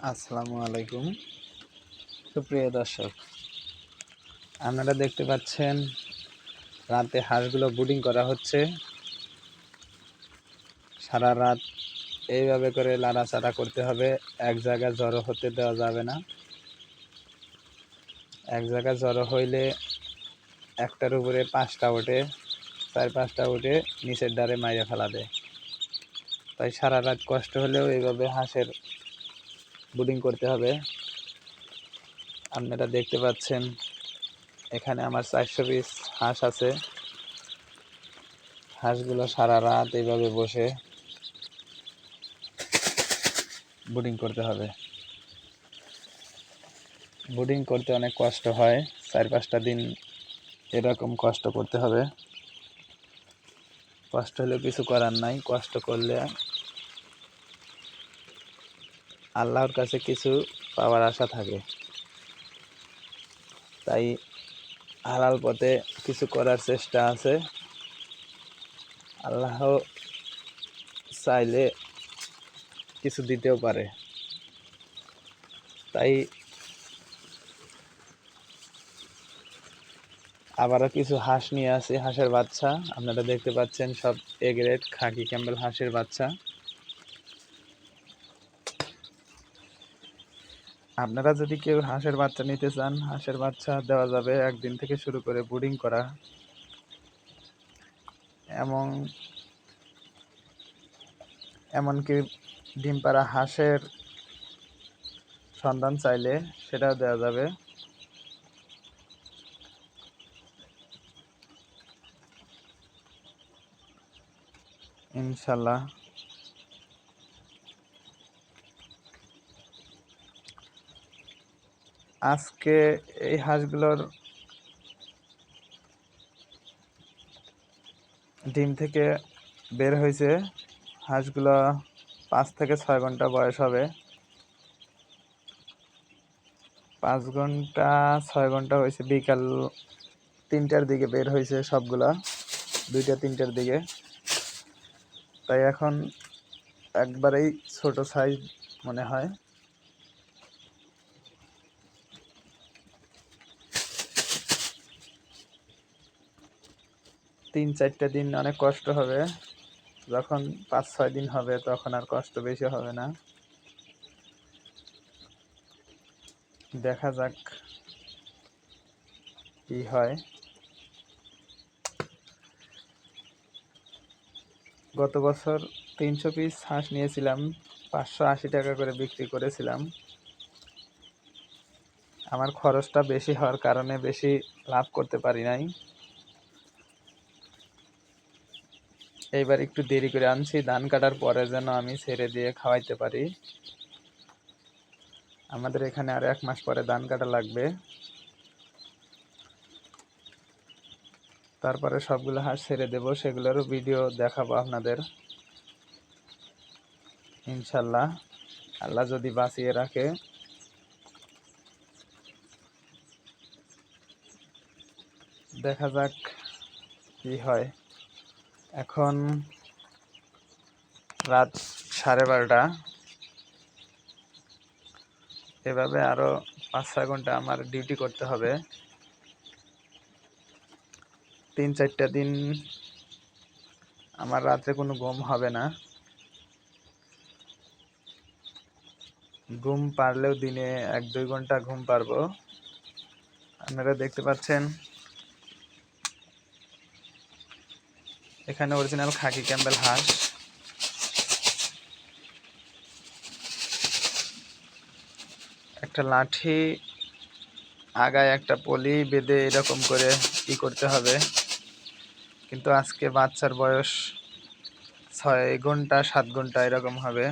আসসালামু আলাইকুম সুপ্রিয় দর্শক, আপনারা দেখতে পাচ্ছেন রাতে হাঁসগুলো ব্রুডিং করা হচ্ছে। সারা রাত এইভাবে করে লাড়াচাড়া করতে হবে, এক জায়গায় জড়ো হতে দেওয়া যাবে না। এক জায়গায় জড়ো হইলে একটার উপরে 5টা ওঠে, 4-5টা উঠে নিচের ডারে মাইরে ফেলা দেয়। তাই সারা রাত কষ্ট হলেও এইভাবে হাঁসের ব্রুডিং করতে হবে। আপনারা দেখতে পাচ্ছেন এখানে আমার 400 পিস হাঁস আছে। হাঁসগুলো সারা রাত এইভাবে বসে ব্রুডিং করতে হবে। ব্রুডিং করতে অনেক কষ্ট হয়, 4-5টা দিন এরকম কষ্ট করতে হবে। কষ্ট হলেও কিছু করার নাই, কষ্ট করলে আল্লাহর কাছে কিছু পাওয়ার আশা থাকে। তাই হালাল পথে কিছু করার চেষ্টা আছে। আল্লাহ চাইলে কিছু দিতেও পারে। তাই আবারও কিছু হাঁস নিয়ে আসি, হাঁসের বাচ্চা। আপনারা দেখতে পাচ্ছেন সব এ গ্রেড খাকি ক্যাম্বেল হাঁসের বাচ্চা। আপনারা যদি কেউ হাঁসের বাচ্চা নিতে চান, হাঁসের বাচ্চা দেওয়া যাবে। একদিন থেকে শুরু করে ব্রুডিং করা, এমনকি ডিম পাড়া হাঁসের সন্ধান চাইলে সেটাও দেওয়া যাবে। ইনশাল্লাহ। আজকে এই হাঁসগুলোর ডিম থেকে বের হয়েছে। হাঁসগুলো 5 থেকে 6 ঘন্টা বয়স হবে। 5 ঘন্টা 6 ঘন্টা হয়েছে। বিকাল 3টার দিকে বের হয়েছে সবগুলা, 2টা-3টার দিকে। তাই এখন একবারেই ছোট সাইজ মনে হয়। তিন 4টা দিন অনেক কষ্ট হবে, যখন 5-6 দিন হবে তখন আর কষ্ট বেশি হবে না। দেখা যাক কি হয়। গত বছর 300 পিস হাঁস নিয়েছিলাম, 580 টাকা করে বিক্রি করেছিলাম। আমার খরচটা বেশি হওয়ার কারণে বেশি লাভ করতে পারি নাই। এইবার একটু দেরি করে আনছি, ধান কাটার পরে যেন আমি ছেড়ে দিয়ে খাওয়াইতে পারি। আমাদের এখানে আর 1 মাস পরে ধান কাটা লাগবে। তারপরে সবগুলো হাঁস ছেড়ে দেব, সেগুলোরও ভিডিও দেখাবো আপনাদের ইনশাল্লাহ, আল্লাহ যদি বাঁচিয়ে রাখে। দেখা যাক কি হয়। এখন রাত 12:30। এভাবে আরো 5-6 ঘন্টা আমার ডিউটি করতে হবে। 3-4টা দিন আমার রাত্রে কোনো ঘুম হবে না। ঘুম পারলেও দিনে 1-2 ঘন্টা ঘুম পারবো। আপনারা দেখতে পাচ্ছেন এখানে অরিজিনাল খাকি ক্যাম্বেল হাঁস। একটা লাঠি আগায় একটা পলি বেঁধে এরকম করে ই করতে হবে। কিন্তু আজকে বাচ্চার বয়স 6 ঘন্টা 7 ঘন্টা এরকম হবে,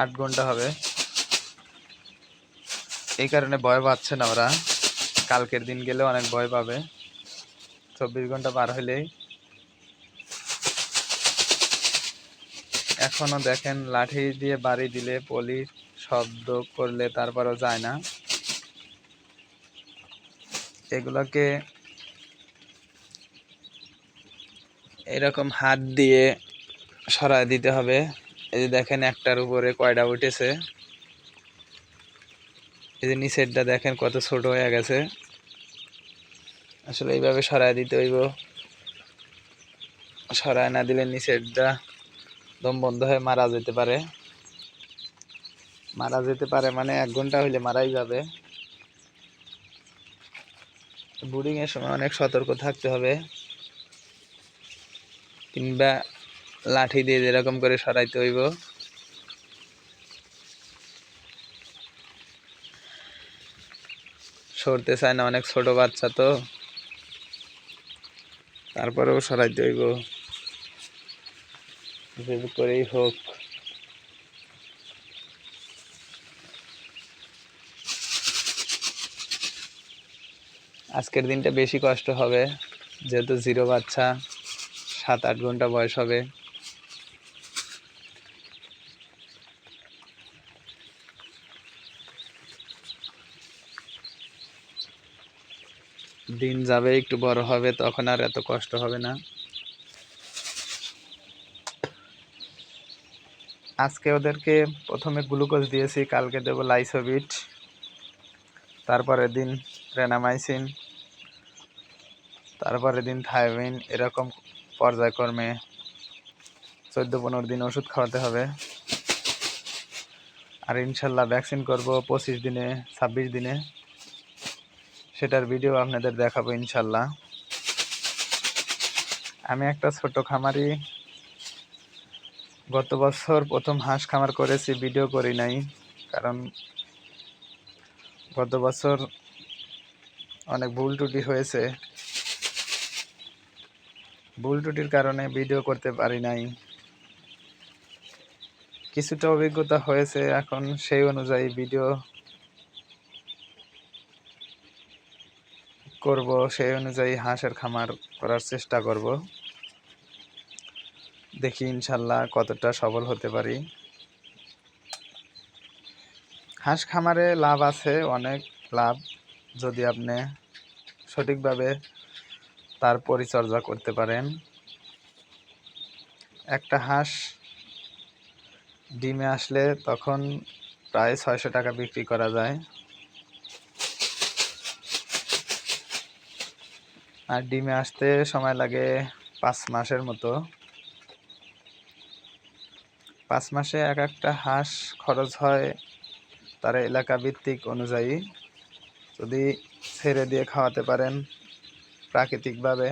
8 ঘন্টা হবে। এই কারণে ভয় পাচ্ছে না ওরা। কালকের দিন গেলে অনেক ভয় পাবে। 24 ঘন্টা পার হইলেই। এখনো দেখেন লাঠি দিয়ে বাড়ি দিলে পলি শব্দ করলে তারপরও যায় না। এগুলোকে এরকম হাত দিয়ে সরায় দিতে হবে। এই যে দেখেন একটার উপরে কয়টা উঠেছে, এই যে নিচেরটা দেখেন কত ছোট হয়ে গেছে। আসলে এইভাবে সরাই দিতে হইব, সরাই না দিলে নিচেরটা দম বন্ধ হয়ে মারা যেতে পারে। মারা যেতে পারে মানে 1 ঘন্টা হইলে মারাই যাবে। ব্রুডিং এর সময় অনেক সতর্ক থাকতে হবে, কিংবা লাঠি দিয়ে যেরকম করে সরাইতে হইব। সরতে চায় না, অনেক ছোট বাচ্চা তো, তারপরেও সরাইতে হইব যে করেই হোক। আজকের দিনটা বেশি কষ্ট হবে, যেহেতু জিরো বাচ্চা, 7-8 ঘন্টা বয়স হবে। দিন যাবে, একটু বড় হবে, তখন আর এত কষ্ট হবে না। আজকে ওদেরকে প্রথমে গ্লুকোজ দিয়েছি, কালকে দেবো লাইসোবিট, তারপরের দিন রেনামাইসিন, তারপরের দিন থায়োমিন, এরকম পর্যায়ক্রমে 14-15 দিন ওষুধ খাওয়াতে হবে। আর ইনশাল্লাহ ভ্যাকসিন করব 25 দিনে, 26 দিনে, সেটার ভিডিও আপনাদের দেখাবো ইনশাল্লাহ। আমি একটা ছোট খামারি, গত বছর প্রথম হাঁস খামার করেছি, ভিডিও করি নাই, কারণ গত বছর অনেক ভুল ত্রুটি হয়েছে, ভুল ত্রুটির কারণে ভিডিও করতে পারি নাই। কিছুটা অভিজ্ঞতা হয়েছে, এখন সেই অনুযায়ী ভিডিও করব, সেই অনুযায়ী হাঁসের খামার করার চেষ্টা করব। দেখি ইনশাল্লাহ কতটা সফল হতে পারি। হাঁস খামারে লাভ আছে, অনেক লাভ, যদি আপনি সঠিকভাবে তার পরিচর্যা করতে পারেন। একটা হাঁস ডিমে আসলে তখন প্রায় 600 টাকা বিক্রি করা যায়, আর ডিমে আসতে সময় লাগে 5 মাসের মতো। 5 মাসে এক একটা হাঁস খরচ হয় তার এলাকা ভিত্তিক অনুযায়ী। যদি ছেড়ে দিয়ে খাওয়াতে পারেন প্রাকৃতিকভাবে,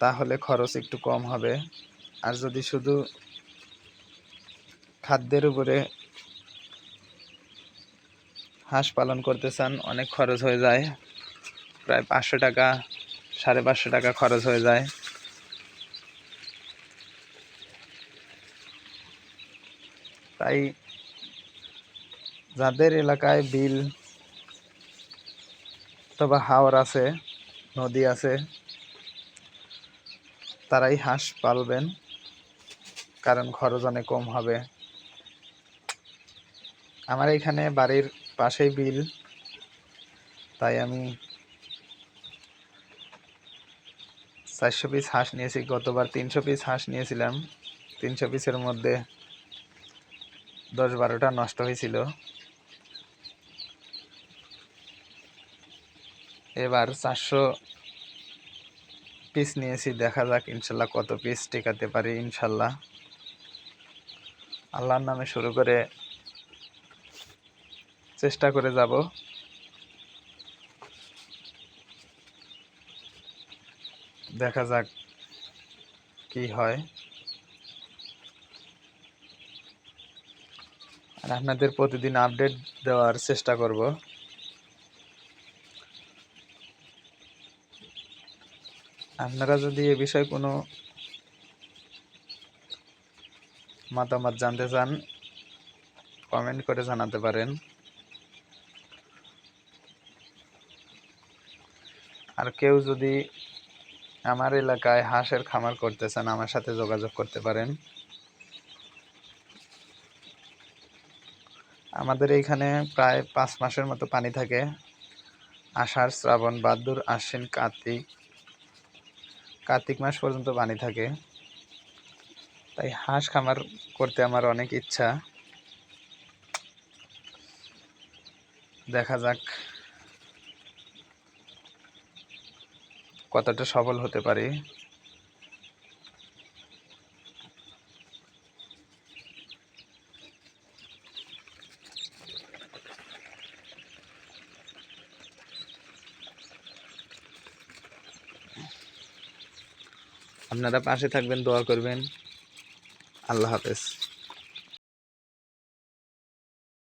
তাহলে খরচ একটু কম হবে। আর যদি শুধু খাদ্যের উপরে হাঁস পালন করতে চান, অনেক খরচ হয়ে যায়, প্রায় 500 টাকা, 550 টাকা খরচ হয়ে যায়। তাই যাদের এলাকায় বিল অথবা হাওর আছে, নদী আছে, তারাই হাঁস পালবেন, কারণ খরচ অনেক কম হবে। আমার এখানে বাড়ির পাশেই বিল, তাই আমি 400 পিস হাঁস নিয়েছি। গতবার 300 পিস হাঁস নিয়েছিলাম, 300 পিসের মধ্যে 10-12টা নষ্ট হয়েছিল। এবার 400 পিস নিয়েছি, দেখা যাক ইনশাল্লাহ কত পিস টেকাতে পারি। ইনশাল্লাহ আল্লাহর নামে শুরু করে চেষ্টা করে যাব। দেখা যাক কি হয়। আর আপনাদের প্রতিদিন আপডেট দেওয়ার চেষ্টা করব। আপনারা যদি এ বিষয়ে কোনো মতামত জানতে চান, কমেন্ট করে জানাতে পারেন। আর কেউ যদি আমার এলাকায় হাঁসের খামার করতে চান, আমার সাথে যোগাযোগ করতে পারেন। আমাদের এইখানে প্রায় 5 মাসের মতো পানি থাকে, আষাঢ়, শ্রাবণ, ভাদ্র, আশ্বিন, কার্তিক মাস পর্যন্ত পানি থাকে। তাই হাঁস খামার করতে আমার অনেক ইচ্ছা। দেখা যাক কতটা সফল হতে পারি। আপনারা পাশে থাকবেন, দোয়া করবেন। আল্লাহ হাফেজ।